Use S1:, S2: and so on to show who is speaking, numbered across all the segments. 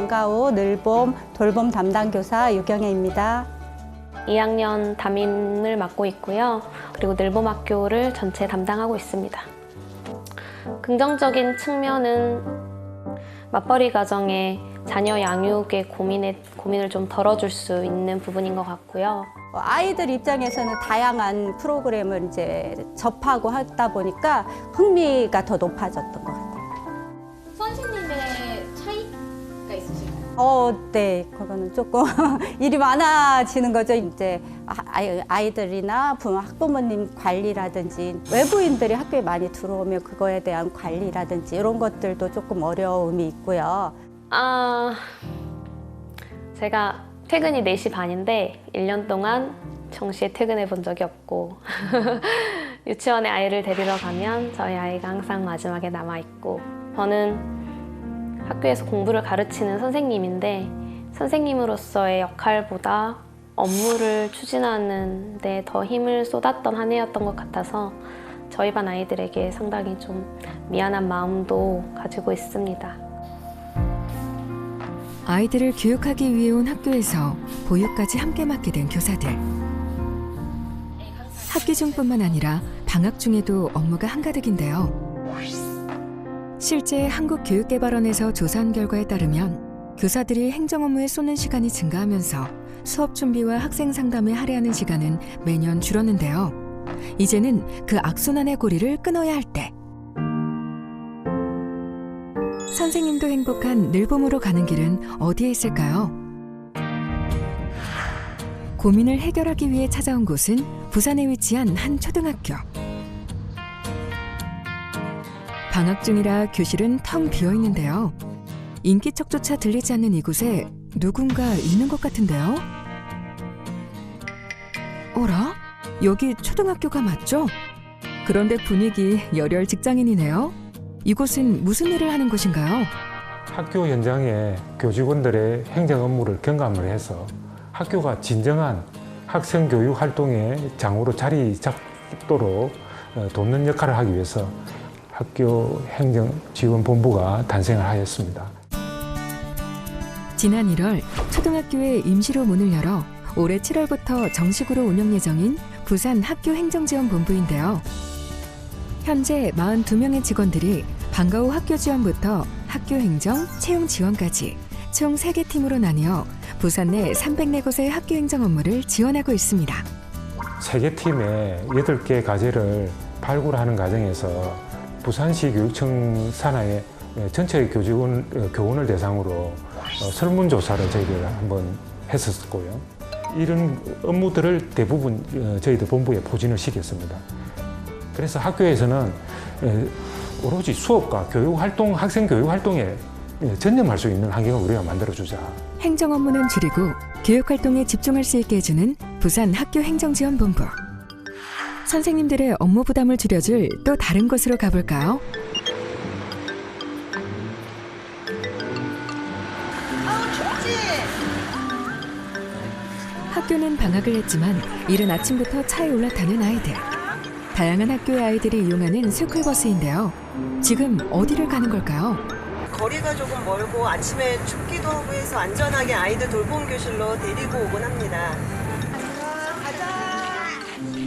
S1: 방과후, 늘봄, 돌봄 담당 교사 유경혜입니다.
S2: 2학년 담임을 맡고 있고요. 그리고 늘봄학교를 전체 담당하고 있습니다. 긍정적인 측면은 맞벌이 가정에 자녀 양육의 고민을 좀 덜어줄 수 있는 부분인 것 같고요.
S1: 아이들 입장에서는 다양한 프로그램을 이제 접하고 하다 보니까 흥미가 더 높아졌던 것 같아요.
S3: 선생님의 차이가 있으실까요?
S1: 네, 그거는 조금 일이 많아지는 거죠. 이제 아이들이나 학부모님 관리라든지 외부인들이 학교에 많이 들어오면 그거에 대한 관리라든지 이런 것들도 조금 어려움이 있고요.
S2: 제가 퇴근이 4시 반인데 1년 동안 정시에 퇴근해 본 적이 없고 유치원에 아이를 데리러 가면 저희 아이가 항상 마지막에 남아있고, 저는 학교에서 공부를 가르치는 선생님인데 선생님으로서의 역할보다 업무를 추진하는 데 더 힘을 쏟았던 한 해였던 것 같아서 저희 반 아이들에게 상당히 좀 미안한 마음도 가지고 있습니다.
S4: 아이들을 교육하기 위해 온 학교에서 보육까지 함께 맡게 된 교사들. 학기 중뿐만 아니라 방학 중에도 업무가 한가득인데요. 실제 한국교육개발원에서 조사한 결과에 따르면 교사들이 행정 업무에 쏟는 시간이 증가하면서 수업 준비와 학생 상담에 할애하는 시간은 매년 줄었는데요. 이제는 그 악순환의 고리를 끊어야 할 때. 선생님도 행복한 늘봄으로 가는 길은 어디에 있을까요? 고민을 해결하기 위해 찾아온 곳은 부산에 위치한 한 초등학교. 방학 중이라 교실은 텅 비어 있는데요. 인기척조차 들리지 않는 이곳에 누군가 있는 것 같은데요. 어라? 여기 초등학교가 맞죠? 그런데 분위기 열혈 직장인이네요. 이곳은 무슨 일을 하는 곳인가요?
S5: 학교 현장에 교직원들의 행정 업무를 경감을 해서 학교가 진정한 학생 교육 활동의 장으로 자리 잡도록 돕는 역할을 하기 위해서 학교 행정지원본부가 탄생을 하였습니다.
S4: 지난 1월 초등학교에 임시로 문을 열어 올해 7월부터 정식으로 운영 예정인 부산 학교행정지원본부인데요. 현재 42명의 직원들이 방과 후 학교 지원부터 학교 행정, 채용 지원까지 총 3개 팀으로 나뉘어 부산 내 304곳의 학교 행정 업무를 지원하고 있습니다.
S5: 3개 팀에 8개 과제를 발굴하는 과정에서 부산시 교육청 산하의 전체 교원을 대상으로 설문조사를 저희들 한번 했었고요. 이런 업무들을 대부분 저희들 본부에 포진을 시켰습니다. 그래서 학교에서는 오로지 수업과 교육활동, 학생 교육활동에 전념할 수 있는 환경을 우리가 만들어주자.
S4: 행정 업무는 줄이고 교육활동에 집중할 수 있게 해주는 부산 학교행정지원본부. 선생님들의 업무 부담을 줄여줄 또 다른 곳으로 가볼까요? 학교는 방학을 했지만 이른 아침부터 차에 올라타는 아이들. 다양한 학교의 아이들이 이용하는 스쿨버스인데요. 지금 어디를 가는 걸까요?
S6: 거리가 조금 멀고 아침에 춥기도 하고 해서 안전하게 아이들 돌봄 교실로 데리고 오곤 합니다.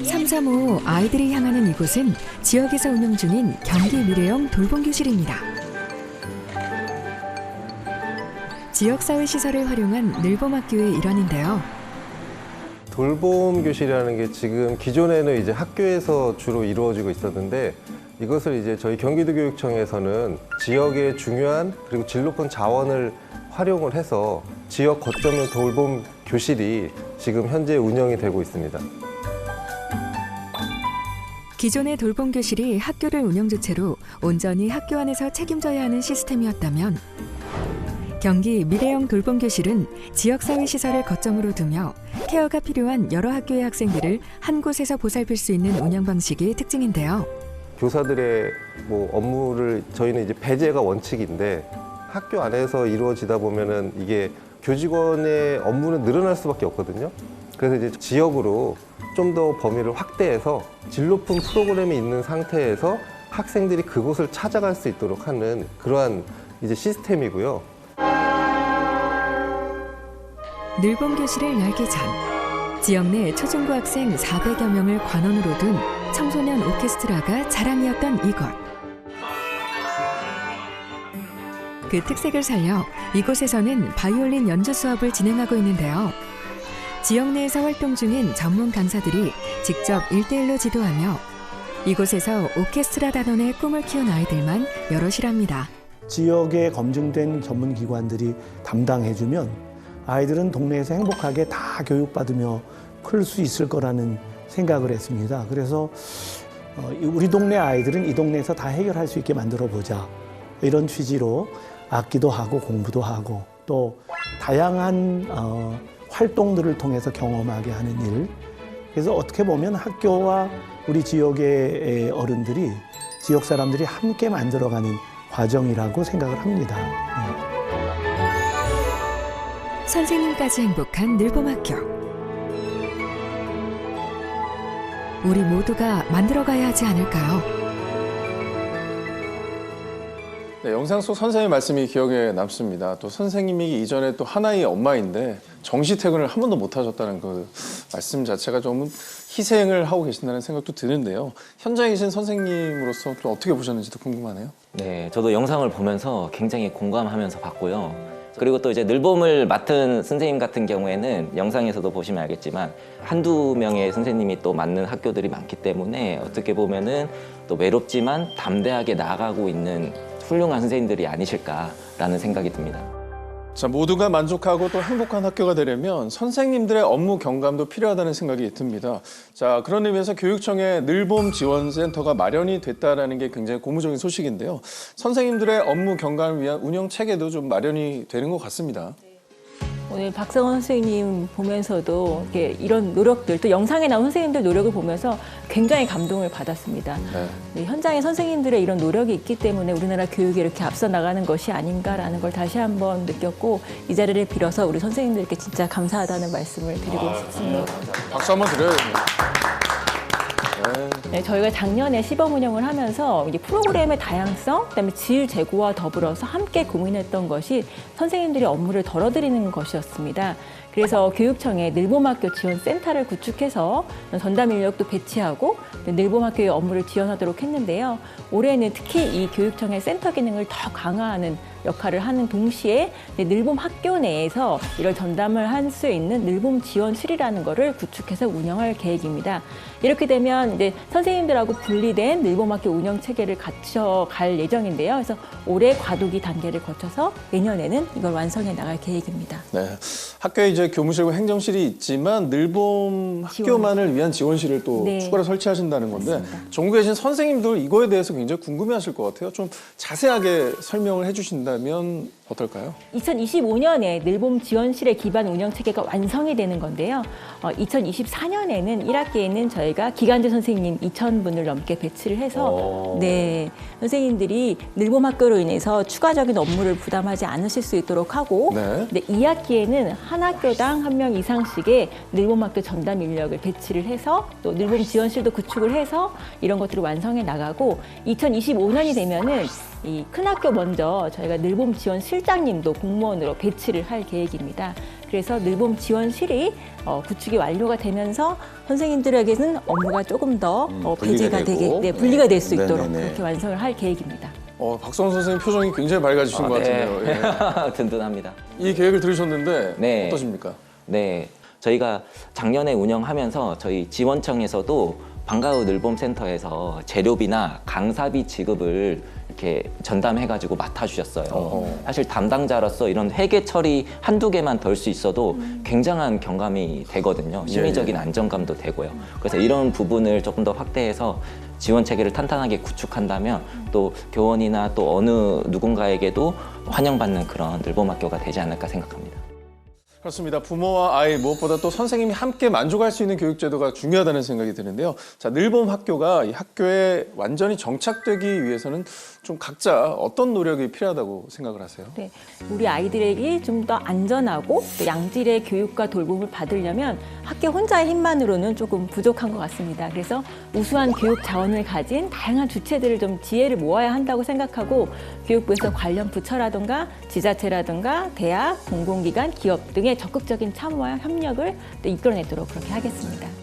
S4: 335 아이들이 향하는 이곳은 지역에서 운영 중인 경기 미래형 돌봄 교실입니다. 지역사회 시설을 활용한 늘봄학교의 일환인데요.
S7: 돌봄 교실이라는 게 지금 기존에는 이제 학교에서 주로 이루어지고 있었는데, 이것을 이제 저희 경기도교육청에서는 지역의 중요한 그리고 질 높은 자원을 활용을 해서 지역 거점형 돌봄 교실이 지금 현재 운영이 되고 있습니다.
S4: 기존의 돌봄 교실이 학교를 운영 주체로 온전히 학교 안에서 책임져야 하는 시스템이었다면, 경기 미래형 돌봄 교실은 지역사회 시설을 거점으로 두며 케어가 필요한 여러 학교의 학생들을 한 곳에서 보살필 수 있는 운영 방식이 특징인데요.
S7: 교사들의 업무를 저희는 이제 배제가 원칙인데, 학교 안에서 이루어지다 보면은 이게 교직원의 업무는 늘어날 수밖에 없거든요. 그래서 이제 지역으로 좀 더 범위를 확대해서 질 높은 프로그램이 있는 상태에서 학생들이 그곳을 찾아갈 수 있도록 하는 그러한 이제 시스템이고요.
S4: 늘봄 교실을 열기 전 지역 내 초중고 학생 400여 명을 관원으로 둔 청소년 오케스트라가 자랑이었던 이곳. 그 특색을 살려 이곳에서는 바이올린 연주 수업을 진행하고 있는데요. 지역 내에서 활동 중인 전문 강사들이 직접 1대1로 지도하며 이곳에서 오케스트라 단원의 꿈을 키운 아이들만 여럿이랍니다.
S8: 지역에 검증된 전문기관들이 담당해주면 아이들은 동네에서 행복하게 다 교육받으며 클 수 있을 거라는 생각을 했습니다. 그래서 우리 동네 아이들은 이 동네에서 다 해결할 수 있게 만들어 보자. 이런 취지로 악기도 하고 공부도 하고 또 다양한 활동들을 통해서 경험하게 하는 일. 그래서 어떻게 보면 학교와 우리 지역의 어른들이 지역 사람들이 함께 만들어가는 과정이라고 생각을 합니다.
S4: 선생님까지 행복한 늘봄학교. 우리 모두가 만들어가야 하지 않을까요?
S9: 네, 영상 속 선생님의 말씀이 기억에 남습니다. 또 선생님이 이전에 또 하나의 엄마인데 정시 퇴근을 한 번도 못 하셨다는 그 말씀 자체가 좀 희생을 하고 계신다는 생각도 드는데요. 현장에 계신 선생님으로서 좀 어떻게 보셨는지도 궁금하네요.
S10: 네, 저도 영상을 보면서 굉장히 공감하면서 봤고요. 그리고 또 이제 늘봄을 맡은 선생님 같은 경우에는 영상에서도 보시면 알겠지만 한두 명의 선생님이 또 맡는 학교들이 많기 때문에 어떻게 보면은 또 외롭지만 담대하게 나아가고 있는 훌륭한 선생님들이 아니실까라는 생각이 듭니다.
S9: 자, 모두가 만족하고 또 행복한 학교가 되려면 선생님들의 업무 경감도 필요하다는 생각이 듭니다. 자, 그런 의미에서 교육청의 늘봄 지원센터가 마련이 됐다는 게 굉장히 고무적인 소식인데요. 선생님들의 업무 경감을 위한 운영 체계도 좀 마련이 되는 것 같습니다.
S11: 오늘 박상원 선생님 보면서도 이런 노력들, 또 영상에 나온 선생님들 노력을 보면서 굉장히 감동을 받았습니다. 네, 현장에 선생님들의 이런 노력이 있기 때문에 우리나라 교육이 이렇게 앞서 나가는 것이 아닌가라는 걸 다시 한번 느꼈고 이 자리를 빌어서 우리 선생님들께 진짜 감사하다는 말씀을 드리고 싶습니다.
S9: 박수 한번 드려요.
S11: 네, 저희가 작년에 시범 운영을 하면서 이제 프로그램의 다양성, 그다음에 질 제고와 더불어서 함께 고민했던 것이 선생님들이 업무를 덜어드리는 것이었습니다. 그래서 교육청에 늘봄학교 지원센터를 구축해서 전담 인력도 배치하고 늘봄학교의 업무를 지원하도록 했는데요. 올해는 특히 이 교육청의 센터 기능을 더 강화하는 역할을 하는 동시에 늘봄 학교 내에서 이걸 전담을 할 수 있는 늘봄 지원실이라는 거를 구축해서 운영할 계획입니다. 이렇게 되면 이제 선생님들하고 분리된 늘봄 학교 운영 체계를 갖춰갈 예정인데요. 그래서 올해 과도기 단계를 거쳐서 내년에는 이걸 완성해 나갈 계획입니다.
S9: 네, 학교에 이제 교무실과 행정실이 있지만 늘봄 학교만을 위한 지원실을 또 추가로 설치하신다는 건데
S11: 맞습니다.
S9: 전국에 계신 선생님들 이거에 대해서 굉장히 궁금해하실 것 같아요. 좀 자세하게 설명을 해주신다면 어떨까요?
S11: 2025년에 늘봄 지원실의 기반 운영 체계가 완성이 되는 건데요. 2024년에는 1학기에는 저희가 기간제 선생님 2,000분을 넘게 배치를 해서 네, 선생님들이 늘봄 학교로 인해서 추가적인 업무를 부담하지 않으실 수 있도록 하고 네, 2학기에는 한 학교당 1명 이상씩의 늘봄 학교 전담 인력을 배치를 해서 또 늘봄 지원실도 구축을 해서 이런 것들을 완성해 나가고 2025년이 되면은 이 큰 학교 먼저 저희가 늘봄 지원 실장님도 공무원으로 배치를 할 계획입니다. 그래서 늘봄 지원실이 구축이 완료가 되면서 선생님들에게는 업무가 조금 더 배제가 되게 분리가 될 수 있도록 그렇게 완성을 할 계획입니다.
S9: 박성원 선생님 표정이 굉장히 밝아지신 것 같은데요.
S10: 네. 든든합니다.
S9: 이 계획을 들으셨는데
S10: 네.
S9: 어떠십니까?
S10: 네, 저희가 작년에 운영하면서 저희 지원청에서도 방과후 늘봄센터에서 재료비나 강사비 지급을 이렇게 전담해가지고 맡아주셨어요. 사실 담당자로서 이런 회계 처리 한두 개만 덜 수 있어도 굉장한 경감이 되거든요. 심리적인 안정감도 되고요. 그래서 이런 부분을 조금 더 확대해서 지원 체계를 탄탄하게 구축한다면 또 교원이나 또 어느 누군가에게도 환영받는 그런 늘봄학교가 되지 않을까 생각합니다.
S9: 그렇습니다. 부모와 아이 무엇보다 또 선생님이 함께 만족할 수 있는 교육제도가 중요하다는 생각이 드는데요. 자, 늘봄 학교가 이 학교에 완전히 정착되기 위해서는 좀 각자 어떤 노력이 필요하다고 생각을 하세요?
S11: 네, 우리 아이들에게 좀 더 안전하고 또 양질의 교육과 돌봄을 받으려면 학교 혼자의 힘만으로는 조금 부족한 것 같습니다. 그래서 우수한 교육 자원을 가진 다양한 주체들을 좀 지혜를 모아야 한다고 생각하고 교육부에서 관련 부처라든가 지자체라든가 대학, 공공기관, 기업 등의 등의 적극적인 참여와 협력을 또 이끌어내도록 그렇게 하겠습니다.